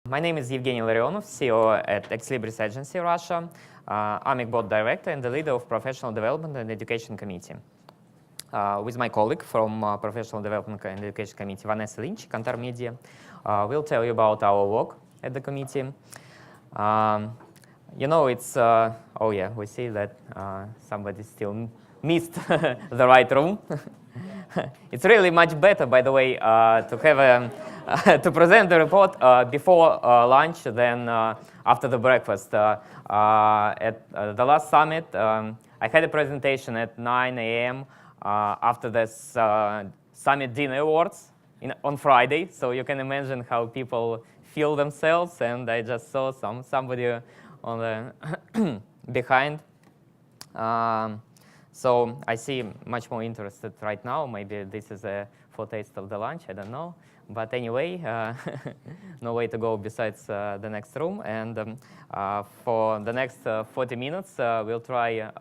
My name is Evgeny Larionov, CEO at Ex Libris Agency, Russia. AMEC Board Director and the leader of Professional Development and Education Committee. With my colleague from Professional Development and Education Committee, Vanessa Lynch, Kantar Media, we'll tell you about our work at the committee. It's, oh yeah, we see that somebody still missed the right room. It's really much better, by the way, to have to present the report before lunch than after the breakfast. At the last summit, I had a presentation at 9 a.m. After this summit dinner awards on Friday, so you can imagine how people feel themselves. And I just saw somebody on the behind. So I see much more interested right now. Maybe this is a foretaste of the lunch, I don't know. But anyway, no way to go besides the next room. And for the next 40 minutes, we'll try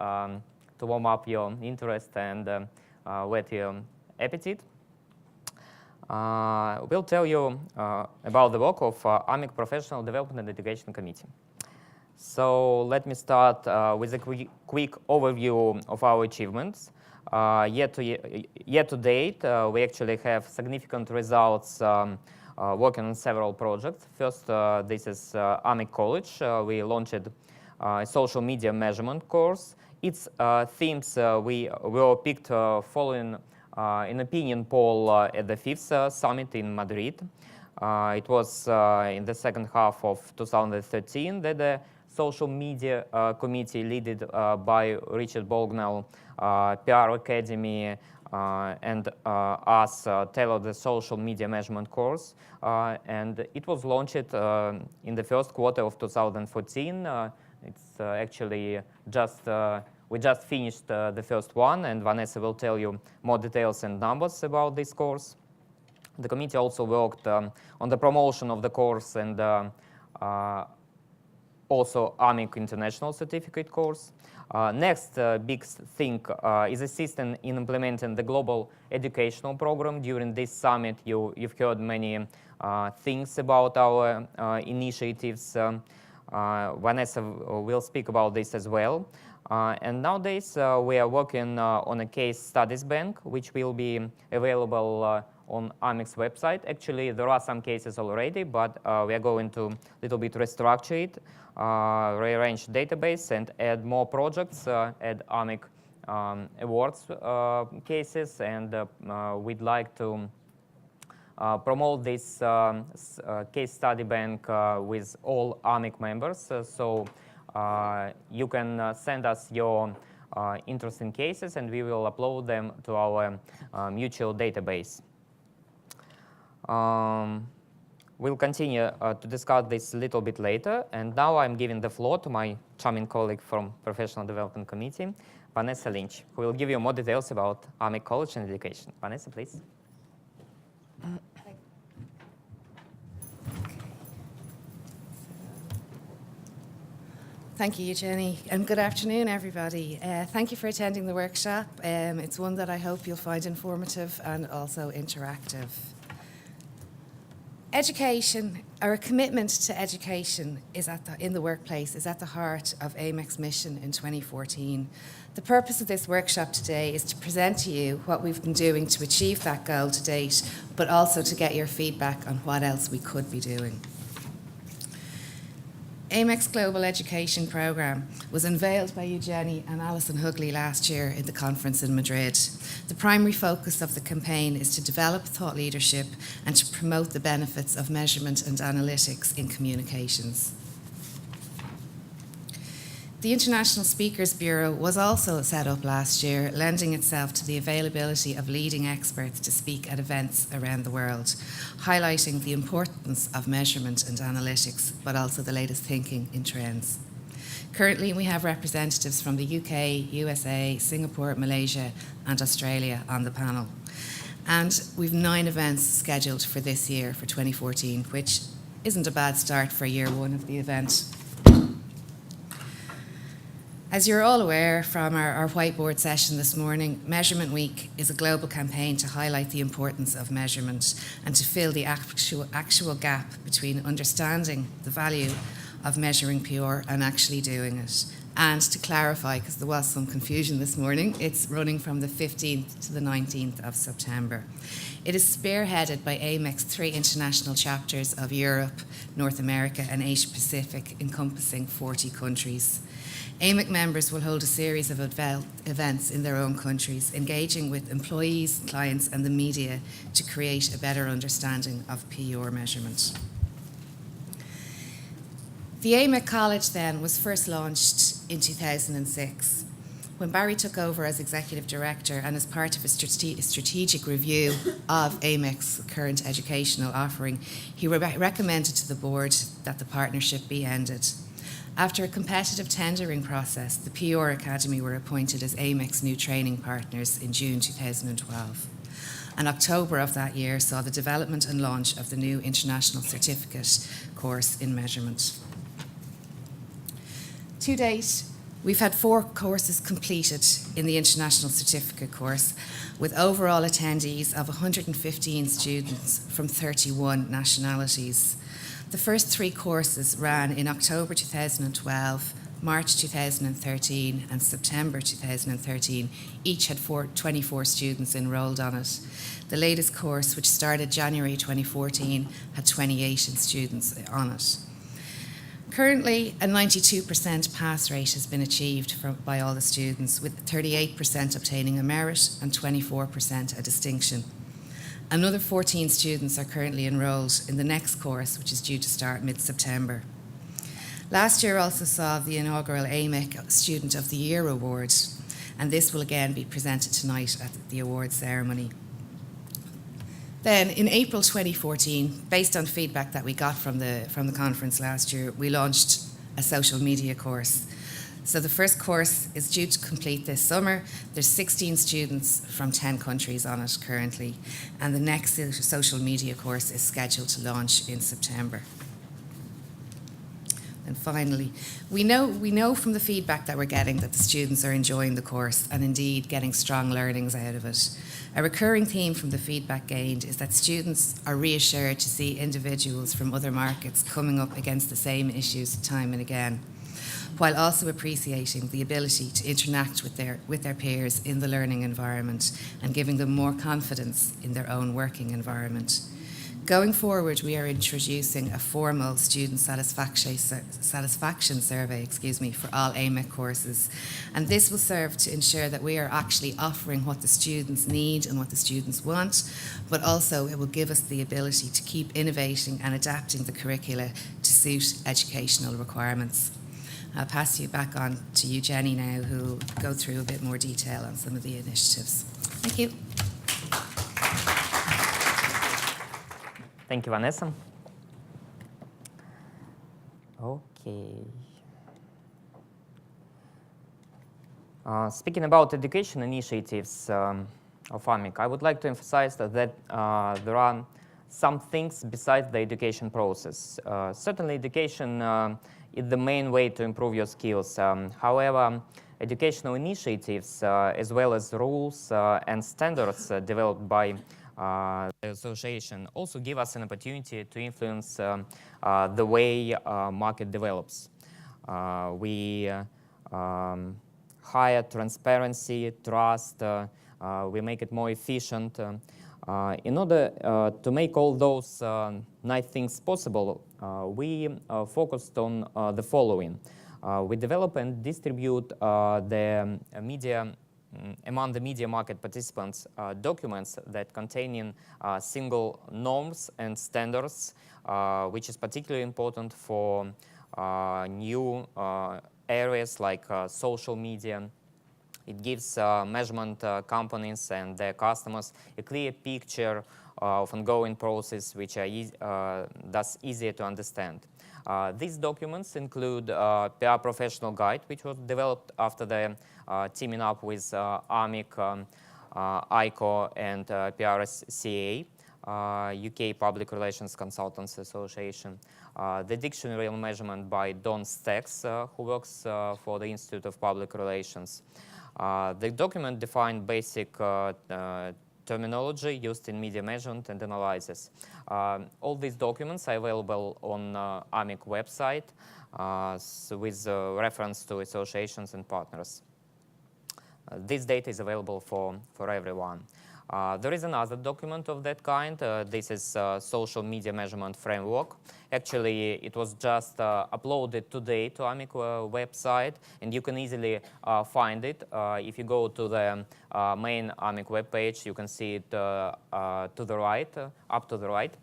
to warm up your interest and whet your appetite. We'll tell you about the work of AMEC Professional Development and Education Committee. So let me start with a quick overview of our achievements. Year to date, we actually have significant results working on several projects. First, this is AMEC College. We launched a social media measurement course. Its themes were picked following an opinion poll at the 5th summit in Madrid. It was in the second half of 2013 that the social media committee led by Richard Bolgnell, PR Academy, and us tailored the social media measurement course. And it was launched in the first quarter of 2014. It's actually we just finished the first one, and Vanessa will tell you more details and numbers about this course. The committee also worked on the promotion of the course and also AMEC International Certificate course. Next big thing is assisting in implementing the global educational program. During this summit, you've heard many things about our initiatives. Vanessa will speak about this as well. And nowadays, we are working on a case studies bank, which will be available on AMEC's website. Actually, there are some cases already, but we are going to a little bit restructure it, rearrange the database, and add more projects, add AMEC awards cases, and we'd like to promote this case study bank with all AMEC members. So you can send us your interesting cases, and we will upload them to our mutual database. We'll continue to discuss this a little bit later. And now I'm giving the floor to my charming colleague from Professional Development Committee, Vanessa Lynch, who will give you more details about AMEC College and Education. Vanessa, please. Thank you, Eugenie, and good afternoon, everybody. Thank you for attending the workshop. It's one that I hope you'll find informative and also interactive. Education, or a commitment to education in the workplace, is at the heart of AMEC's mission in 2014. The purpose of this workshop today is to present to you what we've been doing to achieve that goal to date, but also to get your feedback on what else we could be doing. AMEC's Global Education Programme was unveiled by Eugenie and Alison Hugley last year in the conference in Madrid. The primary focus of the campaign is to develop thought leadership and to promote the benefits of measurement and analytics in communications. The International Speakers Bureau was also set up last year, lending itself to the availability of leading experts to speak at events around the world, highlighting the importance of measurement and analytics, but also the latest thinking in trends. Currently, we have representatives from the UK, USA, Singapore, Malaysia, and Australia on the panel. And we've 9 events scheduled for this year, for 2014, which isn't a bad start for year 1 of the event. As you're all aware from our whiteboard session this morning, Measurement Week is a global campaign to highlight the importance of measurement and to fill the actual gap between understanding the value of measuring PR and actually doing it. And to clarify, because there was some confusion this morning, it's running from the 15th to the 19th of September. It is spearheaded by AMEC's 3 international chapters of Europe, North America and Asia Pacific, encompassing 40 countries. AMEC members will hold a series of events in their own countries, engaging with employees, clients and the media to create a better understanding of PR measurement. The AMEC College then was first launched in 2006. When Barry took over as Executive Director and as part of a strategic review of AMEC's current educational offering, he recommended to the board that the partnership be ended. After a competitive tendering process, the PR Academy were appointed as AMEC's new training partners in June 2012. And October of that year saw the development and launch of the new International Certificate course in measurement. To date, we've had 4 courses completed in the International Certificate course, with overall attendees of 115 students from 31 nationalities. The first 3 courses ran in October 2012, March 2013 and September 2013. Each had 24 students enrolled on it. The latest course, which started January 2014, had 28 students on it. Currently, a 92% pass rate has been achieved by all the students, with 38% obtaining a merit and 24% a distinction. Another 14 students are currently enrolled in the next course, which is due to start mid-September. Last year also saw the inaugural AMEC Student of the Year Award, and this will again be presented tonight at the awards ceremony. Then, in April 2014, based on feedback that we got from the conference last year, we launched a social media course. So the first course is due to complete this summer. There's 16 students from 10 countries on it currently, and the next social media course is scheduled to launch in September. And finally, we know from the feedback that we're getting that the students are enjoying the course and indeed getting strong learnings out of it. A recurring theme from the feedback gained is that students are reassured to see individuals from other markets coming up against the same issues time and again, while also appreciating the ability to interact with their peers in the learning environment and giving them more confidence in their own working environment. Going forward, we are introducing a formal student satisfaction survey for all AMEC courses, and this will serve to ensure that we are actually offering what the students need and what the students want, but also it will give us the ability to keep innovating and adapting the curricula to suit educational requirements. I'll pass you back on to you, Jenny, now, who will go through a bit more detail on some of the initiatives. Thank you. Thank you, Vanessa. Okay. Speaking about education initiatives of AMEC, I would like to emphasize that there are some things besides the education process. Certainly, education is the main way to improve your skills. However, educational initiatives, as well as rules and standards developed by the association, also give us an opportunity to influence the way market develops. We hire transparency, trust, we make it more efficient. In order to make all those nice things possible, we focused on the following. We develop and distribute the media among the media market participants documents that contain single norms and standards, which is particularly important for new areas like social media. It gives measurement companies and their customers a clear picture of ongoing process, which are thus easier to understand. These documents include PR Professional Guide, which was developed after the teaming up with AMEC, ICO, and PRSCA. UK Public Relations Consultants Association, the dictionary measurement by Don Stacks, who works for the Institute of Public Relations. The document defined basic terminology used in media measurement and analysis. All these documents are available on AMEC website with reference to associations and partners. This data is available for everyone. There is another document of that kind. This is Social Media Measurement Framework. Actually, it was just uploaded today to AMEC website, and you can easily find it. If you go to the main AMEC webpage, you can see it to the right, up to the right.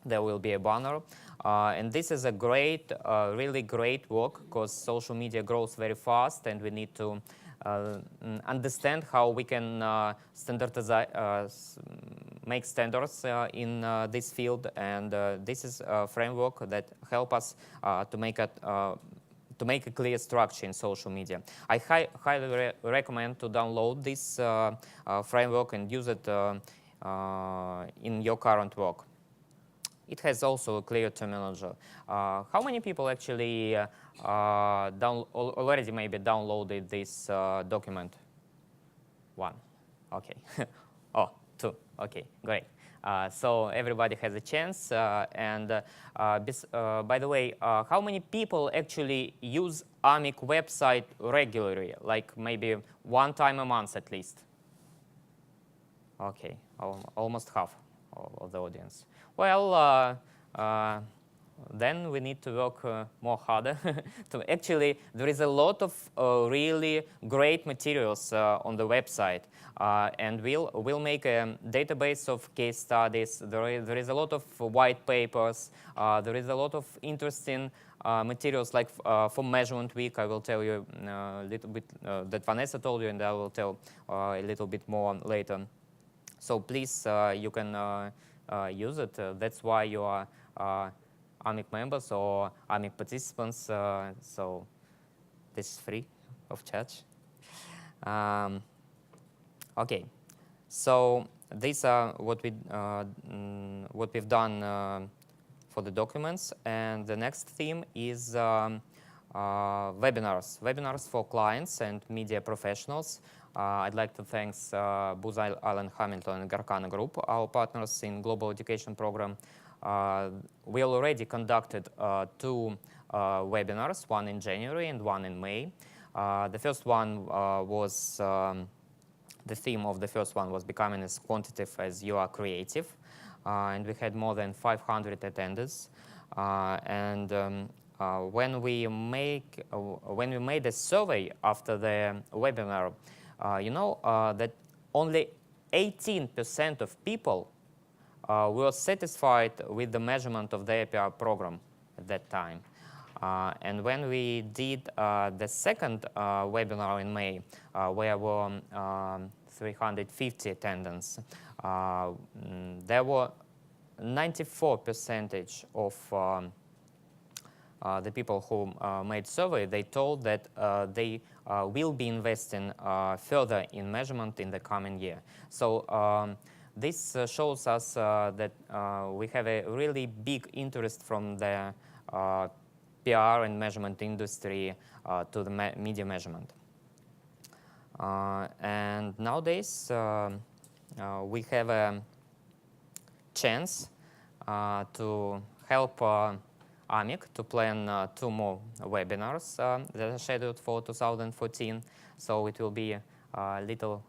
There will be a banner. And this is a great, really great work, because social media grows very fast, and we need to understand how we can make standards in this field, and this is a framework that help us to make a clear structure in social media. I highly recommend to download this framework and use it in your current work. It has also a clear terminology. How many people actually already maybe downloaded this document? One. Okay. Oh, two. Okay, great. So everybody has a chance. By the way, how many people actually use AMEC website regularly, like maybe one time a month at least? Okay, almost half of the audience. Well, then we need to work more harder. Actually, there is a lot of really great materials on the website, and we'll make a database of case studies. There is a lot of white papers. There is a lot of interesting materials, like for Measurement Week. I will tell you a little bit that Vanessa told you, and I will tell a little bit more later. So please, you can use it. That's why you are AMEC members or AMEC participants. So this is free of charge. Okay, so these are what we've done for the documents, and the next theme is webinars. Webinars for clients and media professionals. I'd like to thank Booz Allen Hamilton and Garkana Group, our partners in Global Education Program. We already conducted two webinars, one in January and one in May. The first one was, the theme of the first one was becoming as quantitative as you are creative. And we had more than 500 attendees. When we made a survey after the webinar, you know that only 18% of people were satisfied with the measurement of the APR program at that time. And when we did the second webinar in May, where were 350 attendants, there were 94% of the people who made survey. They told that they will be investing further in measurement in the coming year. So this shows us that we have a really big interest from the PR and measurement industry to the media measurement. And nowadays, we have a chance to help AMEC to plan two more webinars that are scheduled for 2014. So it will be a little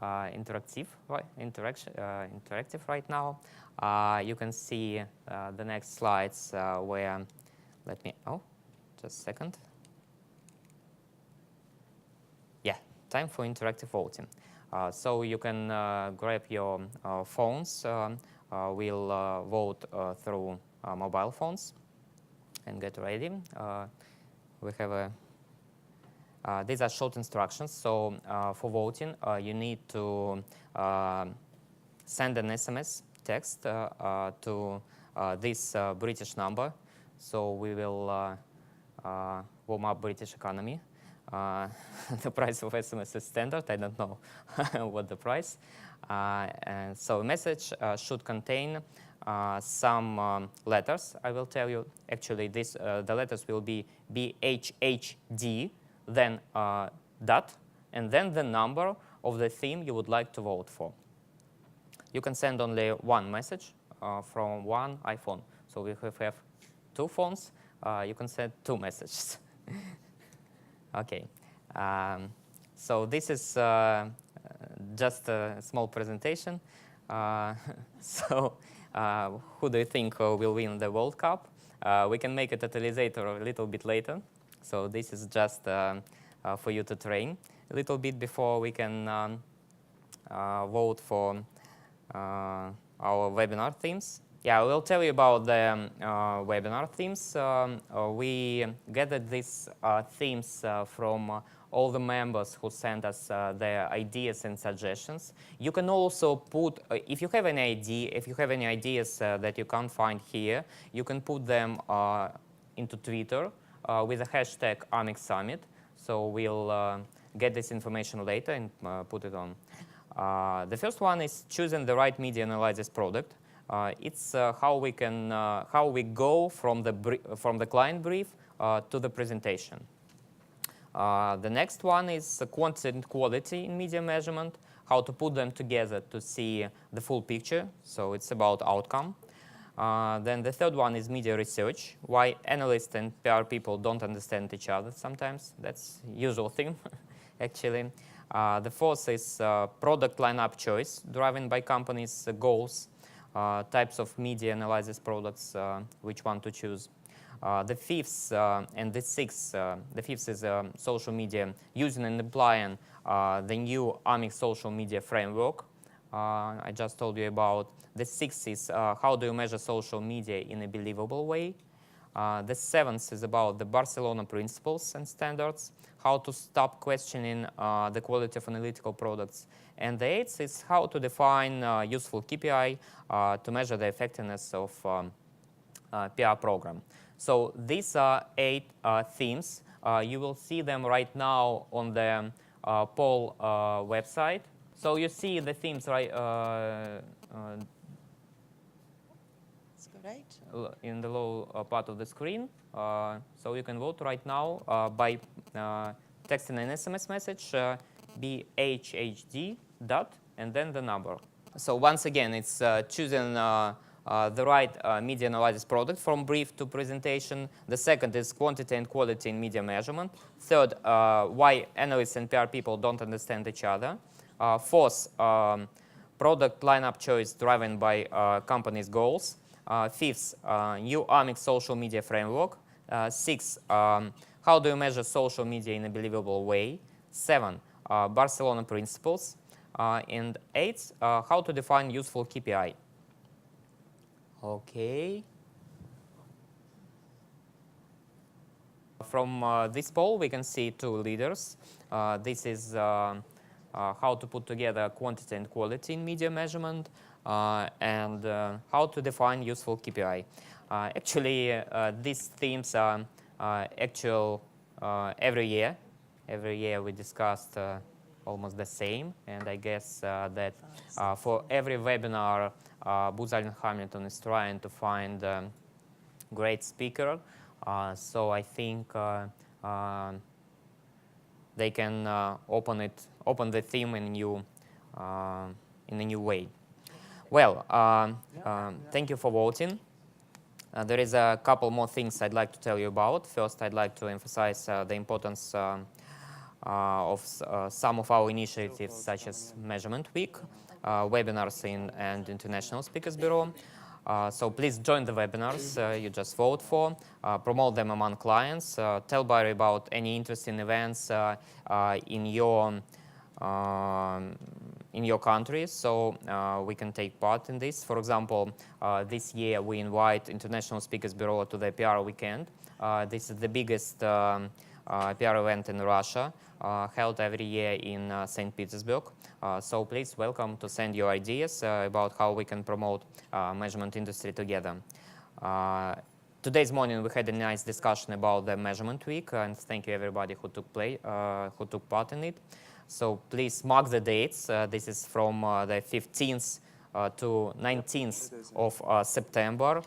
interactive right now. You can see the next slides where, just a second. Yeah, time for interactive voting. So you can grab your phones. We'll vote through mobile phones and get ready. We have these are short instructions. So for voting, you need to send an SMS text to this British number. So we will warm up British economy. The price of SMS is standard. I don't know what the price. And so a message should contain some letters. I will tell you. Actually, the letters will be BHHD, then dot, and then the number of the theme you would like to vote for. You can send only one message from one iPhone. So we have two phones. You can send two messages. OK. So this is just a small presentation. So who do you think will win the World Cup? We can make a totalizator a little bit later. So this is just for you to train a little bit before we can vote for our webinar themes. Yeah, I will tell you about the webinar themes. We gathered these themes from all the members who sent us their ideas and suggestions. You can also put, if you have any ideas that you can't find here, you can put them into Twitter with the hashtag AMEC Summit. So we'll get this information later and put it on. The first one is choosing the right media analysis product. It's how we go from the client brief to the presentation. The next one is quantity and quality in media measurement, how to put them together to see the full picture. So it's about outcome. Then the third one is media research, why analysts and PR people don't understand each other sometimes. That's usual thing, actually. The fourth is product lineup choice, driven by companies' goals, types of media analysis products, which one to choose. The fifth and the sixth, the fifth is social media, using and applying the new AMEC social media framework I just told you about. The sixth is how do you measure social media in a believable way. The seventh is about the Barcelona principles and standards, how to stop questioning the quality of analytical products. And the eighth is how to define useful KPI to measure the effectiveness of PR program. So these are 8 themes. You will see them right now on the poll website. So you see the themes right in the low part of the screen. So you can vote right now by texting an SMS message, BHHD dot, and then the number. So once again, it's choosing the right media analysis product from brief to presentation. The second is quantity and quality in media measurement. Third, why analysts and PR people don't understand each other. Fourth, product lineup choice driven by companies' goals. Fifth, new AMEC social media framework. Sixth, how do you measure social media in a believable way? 7, Barcelona principles. And 8, how to define useful KPI. OK. From this poll, we can see 2 leaders. This is how to put together quantity and quality in media measurement, and how to define useful KPI. Actually, these themes are actual every year. Every year we discussed almost the same, and I guess that for every webinar, Booz Allen Hamilton is trying to find a great speaker. So I think they can open the theme in a new way. Well, thank you for voting. There is a couple more things I'd like to tell you about. First, I'd like to emphasize the importance of some of our initiatives, such as Measurement Week, webinars and International Speakers Bureau. So please join the webinars you just vote for, promote them among clients, tell Barry about any interesting events in your country, so we can take part in this. For example, this year we invite International Speakers Bureau to the PR weekend. This is the biggest PR event in Russia, held every year in St. Petersburg. So please welcome to send your ideas about how we can promote measurement industry together. Today's morning we had a nice discussion about the measurement week, and thank you everybody who took part in it. So please mark the dates. This is from the 15th to 19th of September.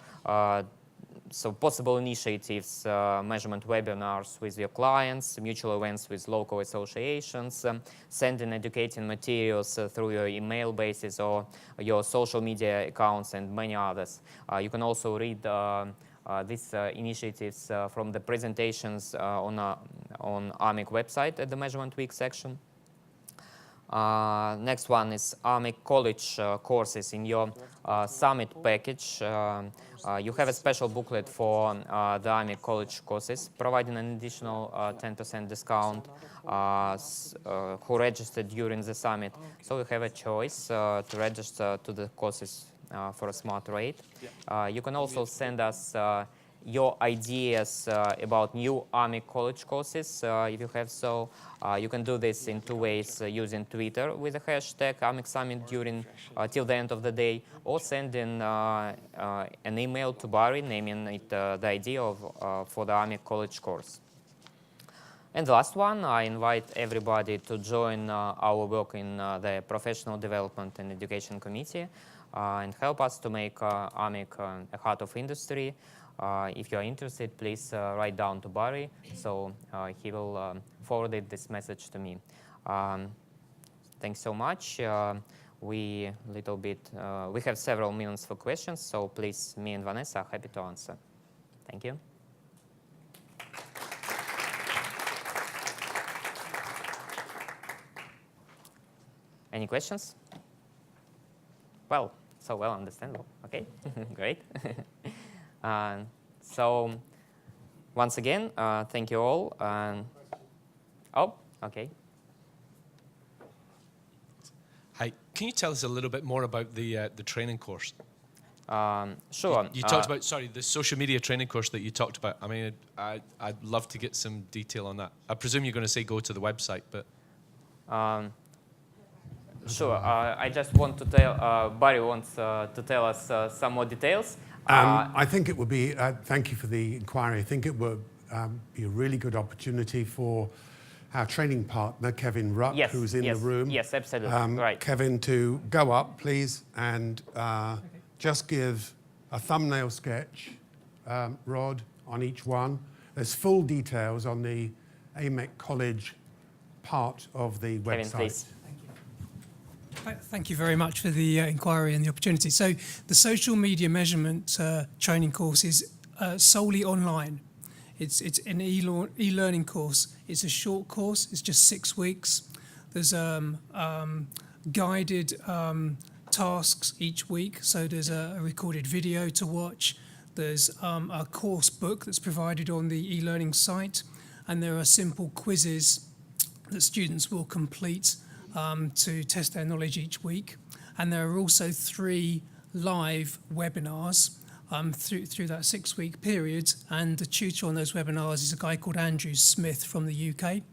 So possible initiatives, measurement webinars with your clients, mutual events with local associations, sending educating materials through your email basis or your social media accounts, and many others. You can also read these initiatives from the presentations on AMEC website at the Measurement Week section. Next one is AMEC College courses. In your summit package, you have a special booklet for the AMEC College courses, providing an additional 10% discount who registered during the summit. So you have a choice to register to the courses for a smart rate. You can also send us your ideas about new AMEC College courses, if you have so. You can do this in two ways, using Twitter with the hashtag AMEC Summit during till the end of the day, or sending an email to Barry naming it the idea for the AMEC College course. And the last one, I invite everybody to join our work in the Professional Development and Education Committee and help us to make AMEC a heart of industry. If you are interested, please write down to Barry, so he will forward this message to me. Thanks so much. We have several minutes for questions, so please, me and Vanessa are happy to answer. Thank you. Any questions? Well, so well understandable. Okay, great. So once again, thank you all. Oh, okay. Hi, can you tell us a little bit more about the training course? Sure. You talked about, sorry, the social media training course that you talked about. I mean, I'd love to get some detail on that. I presume you're going to say go to the website, but... Sure. I just want to tell, Barry wants to tell us some more details. I think it would be, thank you for the inquiry, I think it would be a really good opportunity for our training partner, Kevin Ruck, yes, who's in the room. Yes, absolutely, right. Kevin, to go up, please, and just give a thumbnail sketch, Rod, on each one. There's full details on the AMEC College part of the Kevin, website. please. Thank you very much for the inquiry and the opportunity. So the social media measurement training course is solely online. It's an e-learning course. It's a short course. It's just 6 weeks. There's guided tasks each week. So there's a recorded video to watch. There's a course book that's provided on the e-learning site. And there are simple quizzes that students will complete to test their knowledge each week. And there are also 3 live webinars through that 6-week period. And the tutor on those webinars is a guy called Andrew Smith from the UK.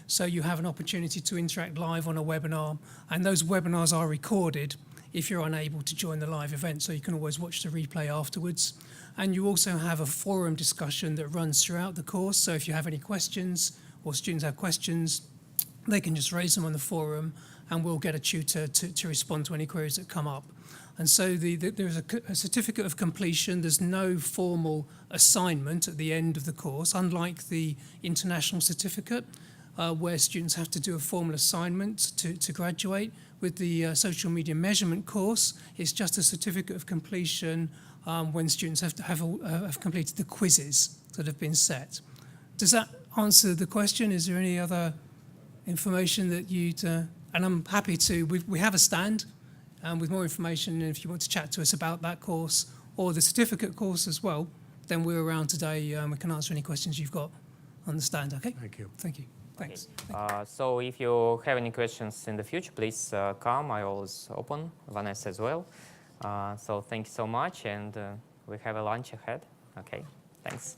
So you have an opportunity to interact live on a webinar. And those webinars are recorded if you're unable to join the live event. So you can always watch the replay afterwards. And you also have a forum discussion that runs throughout the course. So if you have any questions or students have questions, they can just raise them on the forum and we'll get a tutor to respond to any queries that come up. And so there's a certificate of completion. There's no formal assignment at the end of the course, unlike the international certificate, where students have to do a formal assignment to graduate. With the social media measurement course, it's just a certificate of completion when students have completed the quizzes that have been set. Does that answer the question? Is there any other information that you'd... and I'm happy to... We have a stand with more information, and if you want to chat to us about that course or the certificate course as well, then we're around today and we can answer any questions you've got on the stand, okay? Thank you. Thank you. Thanks. Okay. So if you have any questions in the future, please come. I always open, Vanessa as well. So thank you so much, and we have a lunch ahead. Okay, thanks.